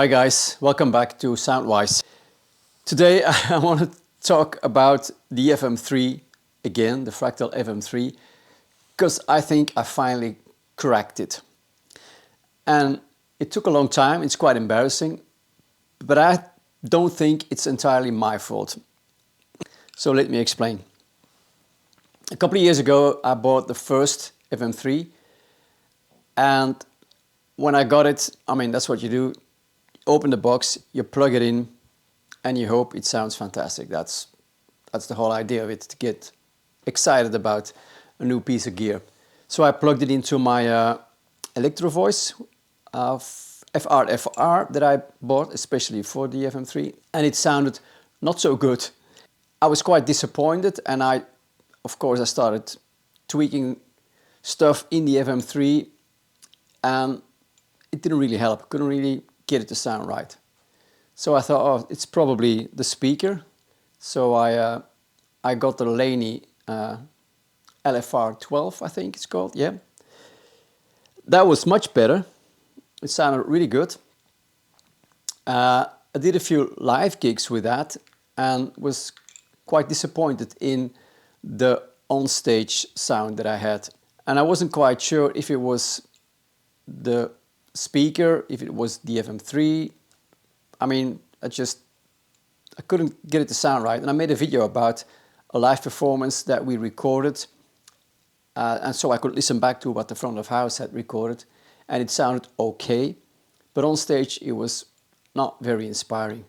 Hi guys, welcome back to Soundwise. Today I want to talk about the FM3 again, the Fractal FM3, because I think I finally cracked it. And it took a long time, it's quite embarrassing, but I don't think it's entirely my fault. So let me explain. A couple of years ago I bought the first FM3, and when I got it, that's what you do. Open the box, you plug it in, and you hope it sounds fantastic. That's the whole idea of it, to get excited about a new piece of gear. So I plugged it into my Electro Voice FR that I bought especially for the FM3, and it sounded not so good. I was quite disappointed, and of course I started tweaking stuff in the FM3, and it didn't really help. Couldn't really get it to sound right. So I thought, oh, it's probably the speaker. So I got the Laney LFR12, I think it's called, yeah. That was much better. It sounded really good. I did a few live gigs with that and was quite disappointed in the on-stage sound that I had. And I wasn't quite sure if it was the speaker, if it was the FM3. I couldn't get it to sound right. And I made a video about a live performance that we recorded. And so I could listen back to what the front of house had recorded. And it sounded okay. But on stage, it was not very inspiring.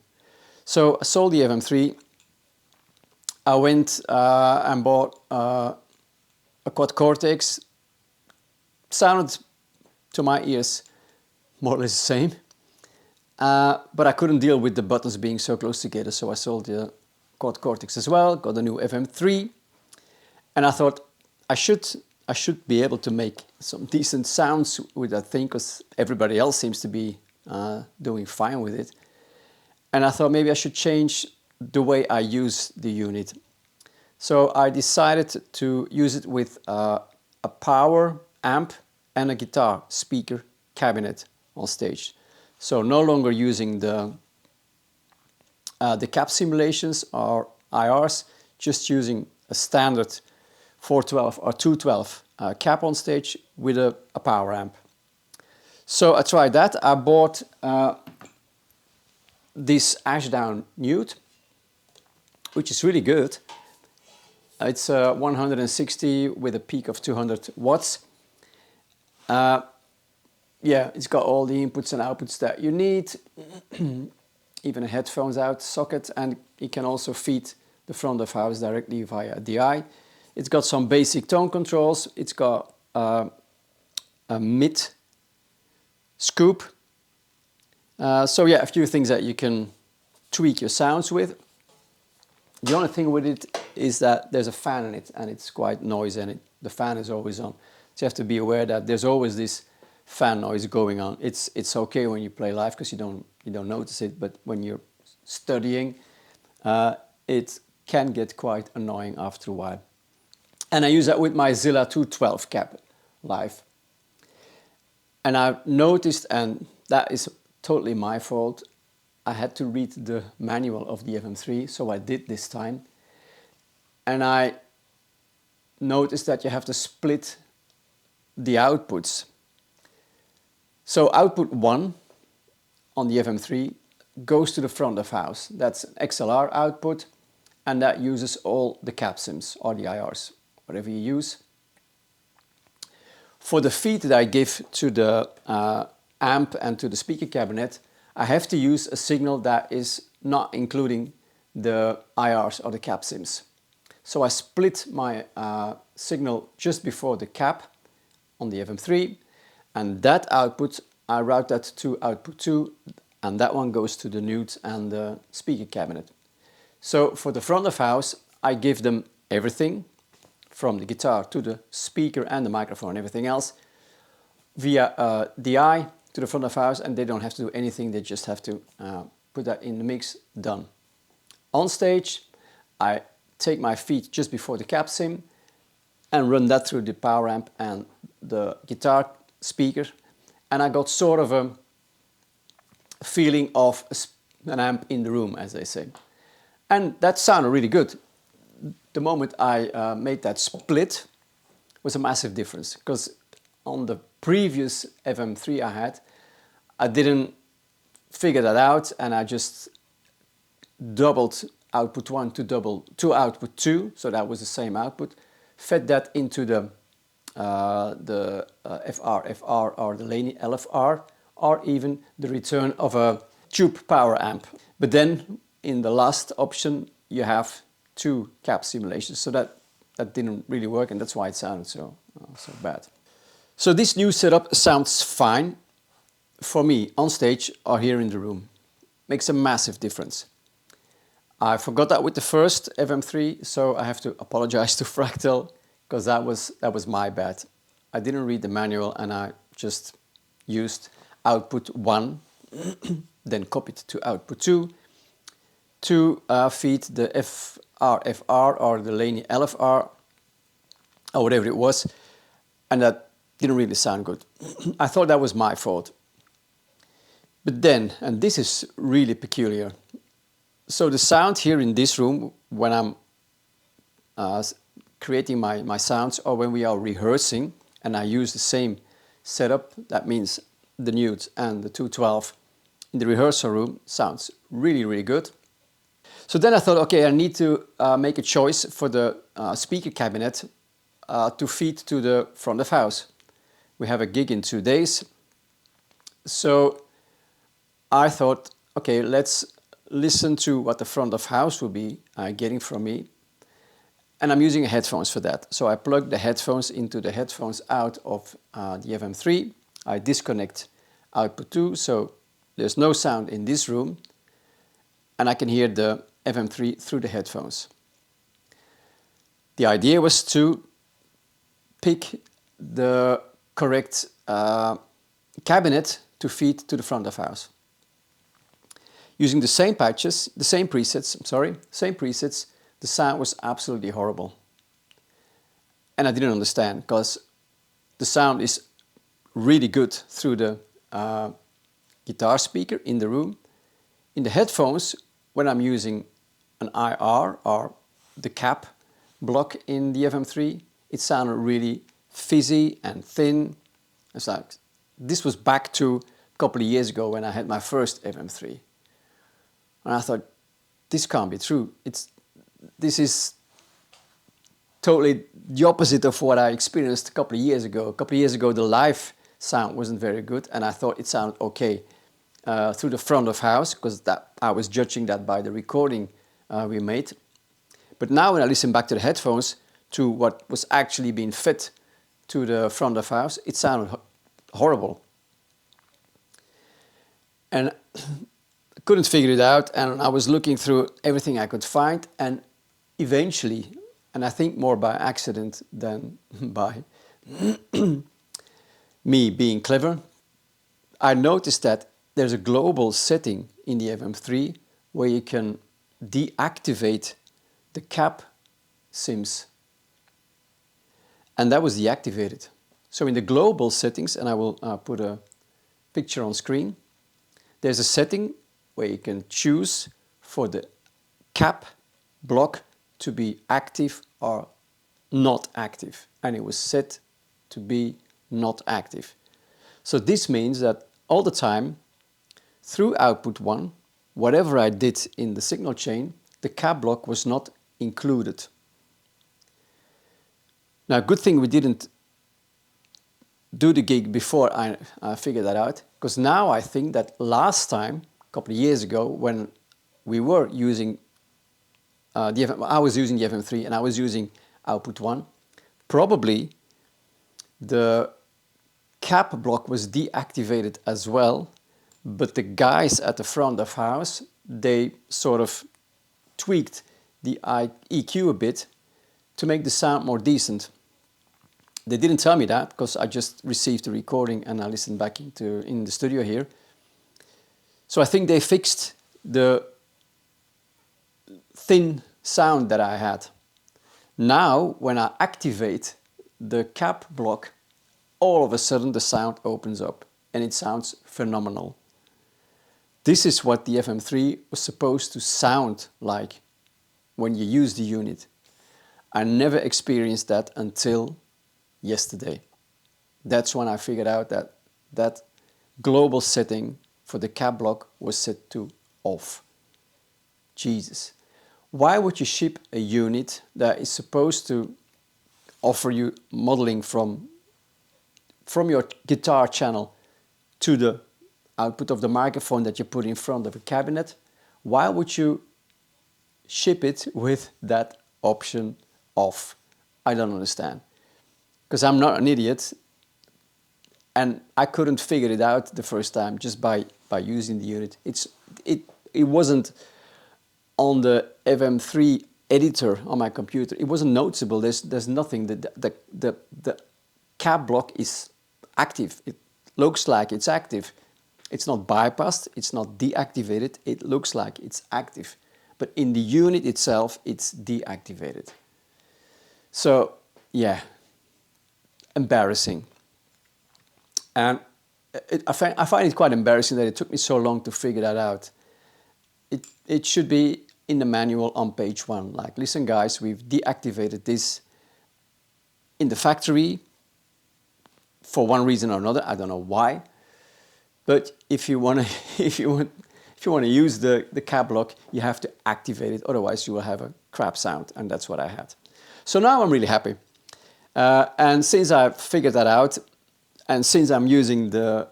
So I sold the FM3. I went and bought a Quad Cortex. Sounded, to my ears, more or less the same. But I couldn't deal with the buttons being so close together, so I sold the Quad Cortex as well, got a new FM3, and I thought I should be able to make some decent sounds with that thing, because everybody else seems to be doing fine with it. And I thought maybe I should change the way I use the unit. So I decided to use it with a power amp and a guitar speaker cabinet on stage. So no longer using the cap simulations or IRs, just using a standard 412 or 212 cap on stage with a power amp. So I tried that. I bought this Ashdown Newt, which is really good. It's 160 with a peak of 200 watts. Yeah, it's got all the inputs and outputs that you need, even a headphones out socket, and it can also feed the front of house directly via DI. It's got some basic tone controls. It's got a mid scoop. So yeah, a few things that you can tweak your sounds with. The only thing with it is that there's a fan in it, and it's quite noisy, and the fan is always on. So you have to be aware that there's always this fan noise going on. It's okay when you play live because you don't notice it, but when you're studying, it can get quite annoying after a while. And I use that with my Zilla 212 cap live. And I've noticed, and that is totally my fault, I had to read the manual of the FM3, so I did this time. And I noticed that you have to split the outputs. So output 1 on the FM3 goes to the front of house. That's an XLR output, and that uses all the cap sims or the IRs, whatever you use. For the feed that I give to the amp and to the speaker cabinet, I have to use a signal that is not including the IRs or the cap sims. So I split my signal just before the cap on the FM3, and that output, I route that to output 2, and that one goes to the Newt and the speaker cabinet. So for the front of house, I give them everything, from the guitar to the speaker and the microphone and everything else, via DI to the front of house, and they don't have to do anything, they just have to put that in the mix, done. On stage, I take my feed just before the cap sim and run that through the power amp and the guitar speaker, and I got sort of feeling of an amp in the room, as they say. And that sounded really good. The moment I made that split was a massive difference, because on the previous FM3 I had, I didn't figure that out, and I just doubled output 1 to output 2, so that was the same output, fed that into the FR or the Laney LFR, or even the return of a tube power amp. But then in the last option you have 2 cap simulations, so that didn't really work, and that's why it sounded so bad. So this new setup sounds fine for me on stage or here in the room. Makes a massive difference. I forgot that with the first FM3, so I have to apologize to Fractal, because that was my bad. I didn't read the manual and I just used output 1, then copied to output 2 to feed the FR or the Laney LFR or whatever it was, and that didn't really sound good. I thought that was my fault. But then, and this is really peculiar, so the sound here in this room, when I'm creating my sounds, or when we are rehearsing and I use the same setup, that means the Newt and the 212 in the rehearsal room, sounds really, really good. So then I thought, okay, I need to make a choice for the speaker cabinet to feed to the front of house. We have a gig in 2 days. So I thought, okay, let's listen to what the front of house will be getting from me. And I'm using headphones for that. So I plug the headphones into the headphones out of the FM3. I disconnect output 2, so there's no sound in this room. And I can hear the FM3 through the headphones. The idea was to pick the correct cabinet to feed to the front of house. Using the same patches, the same presets, the sound was absolutely horrible. And I didn't understand, because the sound is really good through the guitar speaker in the room. In the headphones, when I'm using an IR or the cap block in the FM3, it sounded really fizzy and thin. It's like, this was back to a couple of years ago when I had my first FM3. And I thought, this can't be true. This is totally the opposite of what I experienced a couple of years ago. A couple of years ago, the live sound wasn't very good, and I thought it sounded okay through the front of house, because I was judging that by the recording we made. But now when I listen back to the headphones, to what was actually being fed to the front of house, it sounded horrible. And couldn't figure it out, and I was looking through everything I could find, and eventually, and I think more by accident than by me being clever, I noticed that there's a global setting in the FM3 where you can deactivate the cap sims, and that was deactivated. So in the global settings, and I will put a picture on screen, there's a setting where you can choose for the cap block to be active or not active, and it was set to be not active. So this means that all the time through output 1, whatever I did in the signal chain, the cap block was not included. Now, good thing we didn't do the gig before I figured that out, because now I think that last time, a couple of years ago, when we were using I was using the FM3 and I was using output 1, probably the cap block was deactivated as well, but the guys at the front of house, they sort of tweaked the EQ a bit to make the sound more decent. They didn't tell me that, because I just received the recording and I listened back in the studio here. So I think they fixed the thin sound that I had. Now, when I activate the cap block, all of a sudden the sound opens up and it sounds phenomenal. This is what the FM3 was supposed to sound like when you use the unit. I never experienced that until yesterday. That's when I figured out that that global setting for the cab block was set to off. Jesus. Why would you ship a unit that is supposed to offer you modeling from your guitar channel to the output of the microphone that you put in front of a cabinet? Why would you ship it with that option off? I don't understand. Because I'm not an idiot, and I couldn't figure it out the first time just by using the unit. It wasn't on the FM3 editor on my computer. It wasn't noticeable. There's nothing. The cab block is active. It looks like it's active. It's not bypassed. It's not deactivated. It looks like it's active. But in the unit itself, it's deactivated. So, yeah, embarrassing. And I find it quite embarrassing that it took me so long to figure that out. It should be in the manual on page 1. Like, listen guys, we've deactivated this in the factory for one reason or another. I don't know why. But if you want to use the cab lock, you have to activate it. Otherwise, you will have a crap sound, and that's what I had. So now I'm really happy. And since I figured that out, and since I'm using the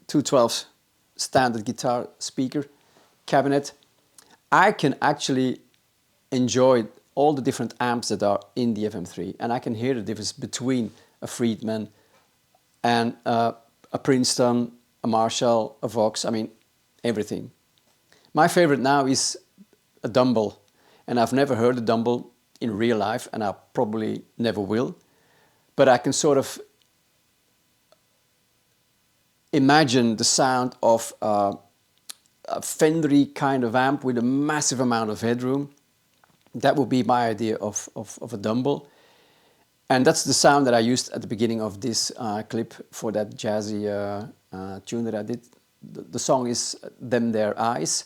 212 standard guitar speaker cabinet, I can actually enjoy all the different amps that are in the FM3, and I can hear the difference between a Friedman and a Princeton, a Marshall, a Vox, I mean, everything. My favorite now is a Dumble, and I've never heard a Dumble in real life, and I probably never will, but I can sort of imagine the sound of a Fendery kind of amp with a massive amount of headroom. That would be my idea of a Dumble. And that's the sound that I used at the beginning of this clip for that jazzy tune that I did. The song is Them Their Eyes.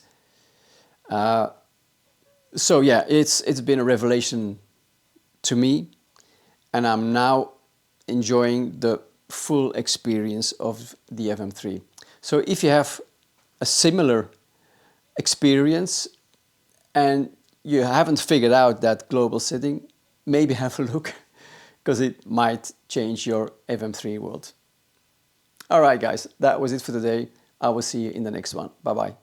So yeah, it's been a revelation to me, and I'm now enjoying the full experience of the FM3. So if you have a similar experience and you haven't figured out that global setting, maybe have a look, because it might change your FM3 world. All right, guys, that was it for today. I will see you in the next one. Bye-bye.